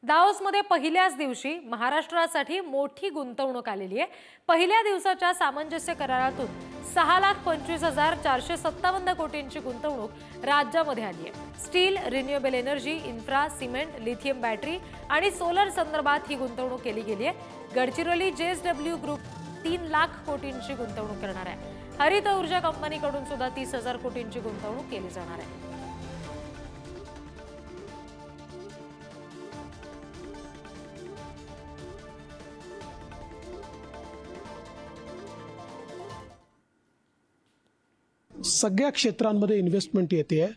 दाओसमध्ये पहिल्याच दिवशी महाराष्ट्रासाठी मोठी गुंतवणूक आलेली आहे। पहिल्या दिवसाच्या सामंजस्य करारातून 6,25,457 कोटींची गुंतवणूक राज्यामध्ये आली आहे। Steel, renewable energy, infra, cement, lithium battery आणि सोलर संदर्भात ही गुंतवणूक केली गेली आहे। गडचिरोली JSW ग्रुप 3 लाख कोटींची गुंतवणूक करणार आहे। हरित ऊर्जा कंपनीकडून सुद्धा 30,000 कोटींची गुंतवणूक केली जाणार आहे। सगळ्या क्षेत्रांमध्ये इन्व्हेस्टमेंट येते आहे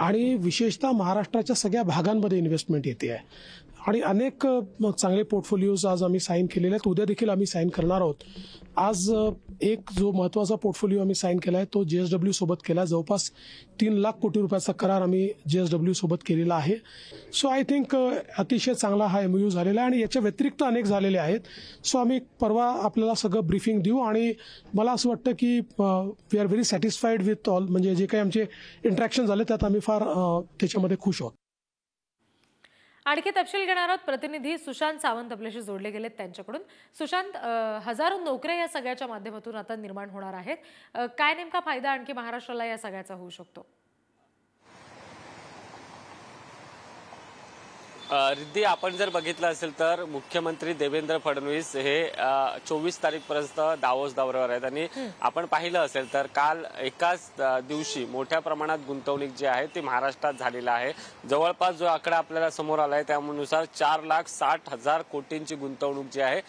आणि विशेषतः महाराष्ट्राच्या सगळ्या भागांमध्ये इन्व्हेस्टमेंट येते आहे आणि अनेक चांगले पोर्टफोलिओज आज आम्ही साइन केलेले आहेत। उद्या देखील आम्ही साइन करणार आहोत। आज एक जो महत्त्वाचा पोर्टफोलिओ आम्ही साइन केला आहे तो JSW सोबत केला। जवळपास 3 लाख कोटी रुपयाचा करार आम्ही JSW सोबत केलेला आहे। सो आय थिंक अतिशय चांगला हा MOU झालेला आहे आणि याच्या व्यतिरिक्त अनेक झालेले आहेत। सो आम्ही परवा आपल्याला सगळं ब्रीफिंग देऊ आणि मला असं वाटतं की we are very satisfied with all, म्हणजे जे काही आमचे इंटरॅक्शन झाले त्यात आम्ही फार त्याच्यामध्ये खुश आहोत। आणखी तपशील घेणार आहोत। प्रतिनिधी सुशांत सावंत आपल्याशी जोडले गेलेत त्यांच्याकडून। सुशांत, हजारो नोकऱ्या या सगळ्याच्या माध्यमातून आता निर्माण होणार आहेत। काय नेमका फायदा आणखी महाराष्ट्राला या सगळ्याचा होऊ शकतो? रिद्धी, आपण जर बघितलं असेल तर मुख्यमंत्री देवेंद्र फडणवीस हे 24 तारीखपर्यंत दावोस दौऱ्यावर आहेत आणि आपण पाहिलं असेल तर काल एकाच दिवशी मोठ्या प्रमाणात गुंतवणूक जी आहे ती महाराष्ट्रात झालेली आहे। जवळपास जो आकडा आपल्याला समोर आलाय त्यानुसार 4,60,000 कोटींची गुंतवणूक जी आहे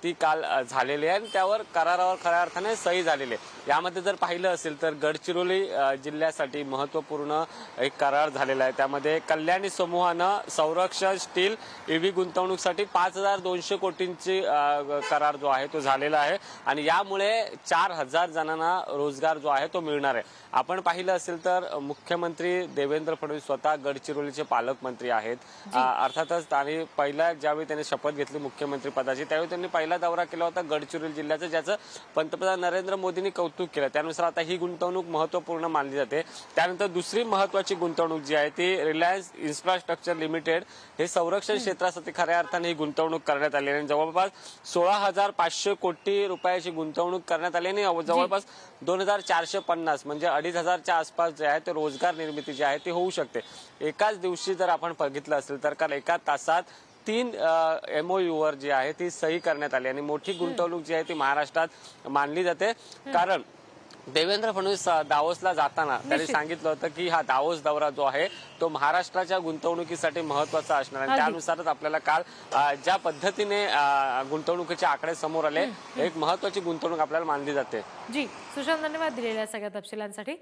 ती काल झालेली आहे आणि त्यावर करारावर खऱ्या अर्थाने सही झालेली आहे। यामध्ये जर पाहिलं असेल तर गडचिरोली जिल्ह्यासाठी महत्त्वपूर्ण एक करार झालेला आहे। त्यामध्ये कल्याणी समूहानं संरक्षण, स्टील, EV गुंतवणुकीसाठी 5,200 कोटींची करार जो आहे तो झालेला आहे आणि यामुळे 4,000 जणांना रोजगार जो आहे तो मिळणार आहे। आपण पाहिलं असेल तर मुख्यमंत्री देवेंद्र फडणवीस स्वतः गडचिरोलीचे पालकमंत्री आहेत। अर्थातच आणि पहिला ज्यावेळी त्यांनी शपथ घेतली मुख्यमंत्री पदाची त्यावेळी त्यांनी पहिला दौरा केला होता गडचिरोली जिल्ह्याचा, ज्याचं पंतप्रधान नरेंद्र मोदींनी कौतुक केलं। त्यानुसार आता ही गुंतवणूक महत्त्वपूर्ण मानली जाते। त्यानंतर दुसरी महत्त्वाची गुंतवणूक जी आहे ती रिलायन्स इन्फ्रास्ट्रक्चर लिमिटेड हे संरक्षण क्षेत्रासाठी खऱ्या अर्थाने ही गुंतवणूक करण्यात आली आणि जवळपास 16,500 कोटी रुपयाची गुंतवणूक करण्यात आली आणि जवळपास 2,450 म्हणजे 2,500च्या आसपास जे आहे ते रोजगार निर्मिती जी आहे ती होऊ शकते। एकाच दिवशी जर आपण बघितलं असेल तर काल एका तासात 3 MOU वर जी आहे ती सही करण्यात आली आणि मोठी गुंतवणूक जी आहे ती महाराष्ट्रात मानली जाते। कारण देवेंद्र फडणवीस दावोसला जाताना त्यांनी सांगितलं होतं की हा दावोस दौरा जो आहे तो महाराष्ट्राच्या गुंतवणुकीसाठी महत्त्वाचा असणार आहे। त्यानुसारच आपल्याला काल ज्या पद्धतीने गुंतवणुकीचे आकडे समोर आले, एक महत्त्वाची गुंतवणूक आपल्याला मानली जाते। जी सुशांत, धन्यवाद दिलेल्या सगळ्या तपशिलांसाठी।